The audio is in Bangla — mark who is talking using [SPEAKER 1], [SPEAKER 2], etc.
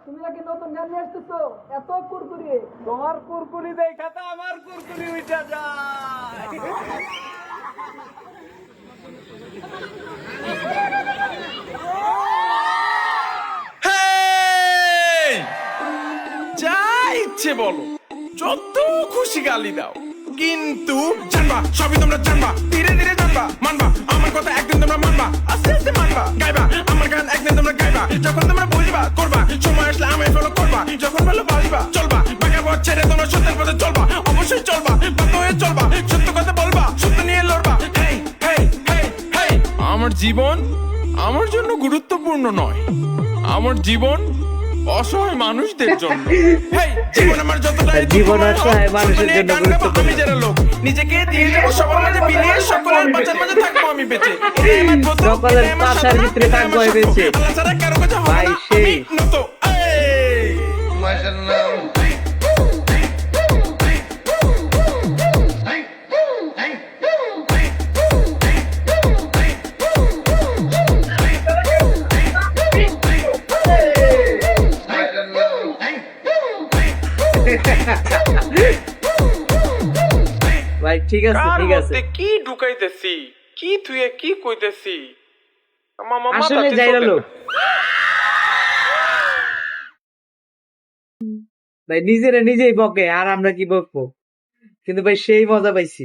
[SPEAKER 1] তুমি নাকি নতুন গান নিয়ে আসতেছো, এত কুরকুরি।
[SPEAKER 2] তোমার কুরকুরি দেখা তো আমার কুরকুরি উঠা যায়।
[SPEAKER 3] হেই! যা ইচ্ছে বলো, যত খুশি গালি দাও, কিন্তু জানবা সবই তোমরা জানবা, ধীরে ধীরে জানবা, মানবা আমার কথা একদিন তোমরা মানবা, আস্তে আস্তে মানবা, গাইবা আমার গান একদিন তোমরা গাইবা, যখন তোমরা বুঝবা করবা, সময় আসলে আমি ফলো করবা, যখন বলো বাজবা চলবা, বাঁকা পথ ছেড়ে তোমরা সত্যের পথে চলবা, অবশ্যই চলবা, বাধ্য হয়ে চলবা, সত্য কথা বলবা, সত্য নিয়ে লড়বা। হেই হেই হেই হেই, আমার জীবন আমার জন্য গুরুত্বপূর্ণ নয়, আমার জীবন অসহায় মানুষদের জন্য। হেই, জীবন আমার যতটাই
[SPEAKER 4] জীবন অসহায় মানুষের জন্য গুরুত্বপূর্ণ।
[SPEAKER 3] আমি যারা লোক নিজেকে দিয়ে দেবো সবার মাঝে বিলিয়ে, সকলের বাঁচার মাঝে থাকবো আমি বেঁচে, এটাই আমার ব্রত,
[SPEAKER 4] সকলের
[SPEAKER 3] এটাই আমার
[SPEAKER 4] পাশার
[SPEAKER 3] সাধনা,
[SPEAKER 4] ভিতরে
[SPEAKER 3] এটাই
[SPEAKER 4] থাকবো
[SPEAKER 3] আমার
[SPEAKER 4] আমি
[SPEAKER 3] সাধ্য।
[SPEAKER 4] বেঁচে।
[SPEAKER 3] আল্লাহ ছাড়া কারো কাছে হবে
[SPEAKER 4] ভাই
[SPEAKER 3] না,
[SPEAKER 4] সেই।
[SPEAKER 3] আমি নত। এই
[SPEAKER 4] ভাই ঠিক আছে
[SPEAKER 3] কার
[SPEAKER 4] ঠিক আছে,
[SPEAKER 3] মধ্যে কি ঢুকাইতেছি, কি থুয়ে কি কইতেছি, আমার মাথা
[SPEAKER 4] আসলে
[SPEAKER 3] ঠিক
[SPEAKER 4] যাইরা
[SPEAKER 3] চলতে
[SPEAKER 4] লোক।
[SPEAKER 3] না।
[SPEAKER 4] ভাই নিজেরা নিজেই বকে আর আমরা কি বকবো, কিন্তু ভাই সেই মজা পাইছি।